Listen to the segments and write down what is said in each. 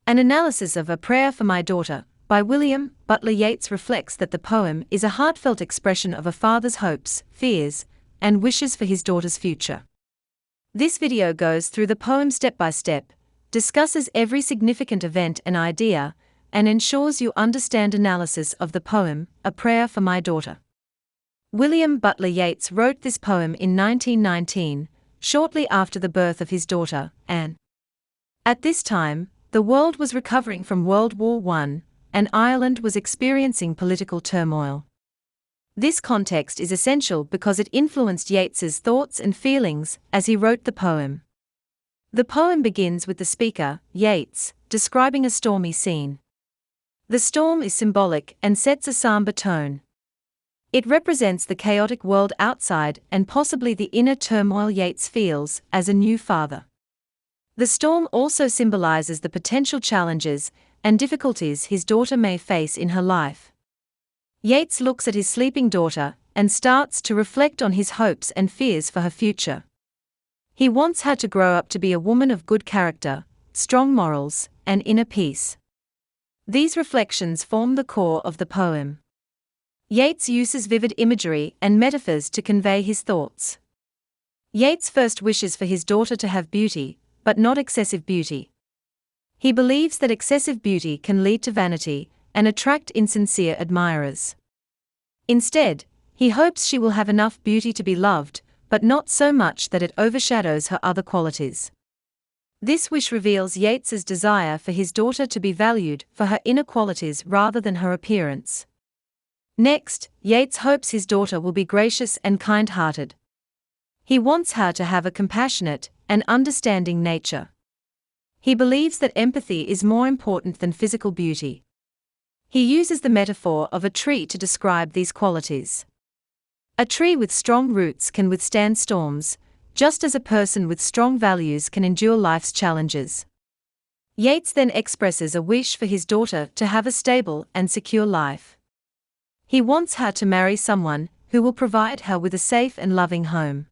An analysis of A Prayer for My Daughter, by William Butler Yeats reflects that the poem is a heartfelt expression of a father's hopes, fears, and wishes for his daughter's future. This video goes through the poem step by step, discusses every significant event and idea, and ensures you understand analysis of the poem, A Prayer for My Daughter. William Butler Yeats wrote this poem in 1919, shortly after the birth of his daughter, Anne. At this time, the world was recovering from World War I, and Ireland was experiencing political turmoil. This context is essential because it influenced Yeats's thoughts and feelings as he wrote the poem. The poem begins with the speaker, Yeats, describing a stormy scene. The storm is symbolic and sets a somber tone. It represents the chaotic world outside and possibly the inner turmoil Yeats feels as a new father. The storm also symbolizes the potential challenges and difficulties his daughter may face in her life. Yeats looks at his sleeping daughter and starts to reflect on his hopes and fears for her future. He wants her to grow up to be a woman of good character, strong morals, and inner peace. These reflections form the core of the poem. Yeats uses vivid imagery and metaphors to convey his thoughts. Yeats first wishes for his daughter to have beauty, but not excessive beauty. He believes that excessive beauty can lead to vanity and attract insincere admirers. Instead, he hopes she will have enough beauty to be loved, but not so much that it overshadows her other qualities. This wish reveals Yeats's desire for his daughter to be valued for her inner qualities rather than her appearance. Next, Yeats hopes his daughter will be gracious and kind-hearted. He wants her to have a compassionate and understanding nature. He believes that empathy is more important than physical beauty. He uses the metaphor of a tree to describe these qualities. A tree with strong roots can withstand storms, just as a person with strong values can endure life's challenges. Yeats then expresses a wish for his daughter to have a stable and secure life. He wants her to marry someone who will provide her with a safe and loving home.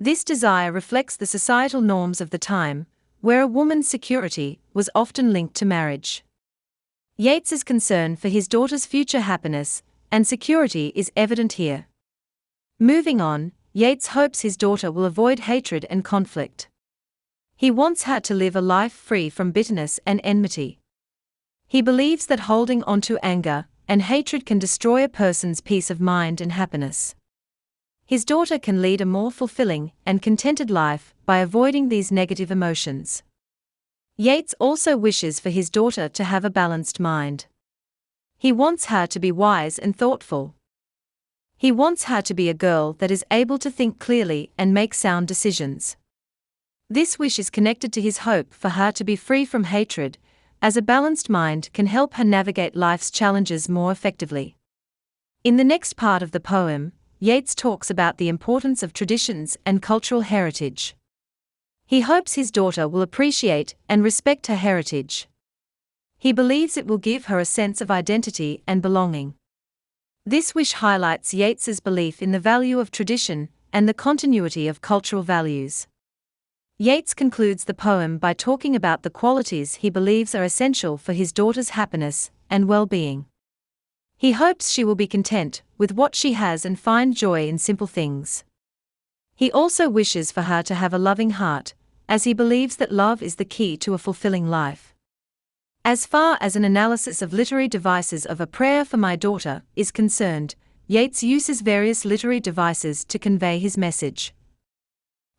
This desire reflects the societal norms of the time, where a woman's security was often linked to marriage. Yeats's concern for his daughter's future happiness and security is evident here. Moving on, Yeats hopes his daughter will avoid hatred and conflict. He wants her to live a life free from bitterness and enmity. He believes that holding on to anger and hatred can destroy a person's peace of mind and happiness. His daughter can lead a more fulfilling and contented life by avoiding these negative emotions. Yeats also wishes for his daughter to have a balanced mind. He wants her to be wise and thoughtful. He wants her to be a girl that is able to think clearly and make sound decisions. This wish is connected to his hope for her to be free from hatred, as a balanced mind can help her navigate life's challenges more effectively. In the next part of the poem, Yeats talks about the importance of traditions and cultural heritage. He hopes his daughter will appreciate and respect her heritage. He believes it will give her a sense of identity and belonging. This wish highlights Yeats's belief in the value of tradition and the continuity of cultural values. Yeats concludes the poem by talking about the qualities he believes are essential for his daughter's happiness and well-being. He hopes she will be content with what she has and find joy in simple things. He also wishes for her to have a loving heart, as he believes that love is the key to a fulfilling life. As far as an analysis of literary devices of A Prayer for My Daughter is concerned, Yeats uses various literary devices to convey his message.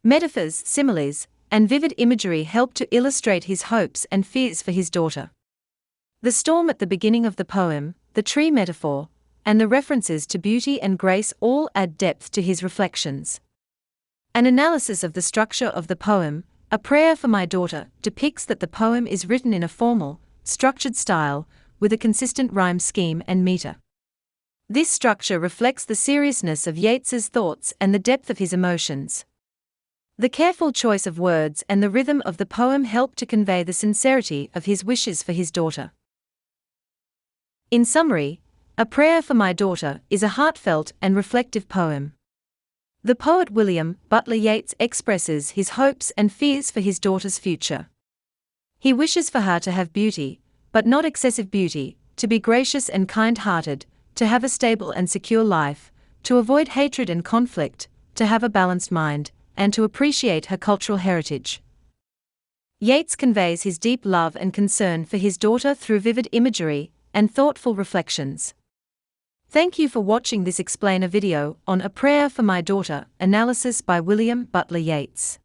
Metaphors, similes, and vivid imagery help to illustrate his hopes and fears for his daughter. The storm at the beginning of the poem, the tree metaphor, and the references to beauty and grace all add depth to his reflections. An analysis of the structure of the poem, A Prayer for My Daughter, depicts that the poem is written in a formal, structured style, with a consistent rhyme scheme and meter. This structure reflects the seriousness of Yeats's thoughts and the depth of his emotions. The careful choice of words and the rhythm of the poem help to convey the sincerity of his wishes for his daughter. In summary, A Prayer for My Daughter is a heartfelt and reflective poem. The poet William Butler Yeats expresses his hopes and fears for his daughter's future. He wishes for her to have beauty, but not excessive beauty, to be gracious and kind-hearted, to have a stable and secure life, to avoid hatred and conflict, to have a balanced mind, and to appreciate her cultural heritage. Yeats conveys his deep love and concern for his daughter through vivid imagery and thoughtful reflections. Thank you for watching this explainer video on A Prayer for My Daughter, analysis by William Butler Yeats.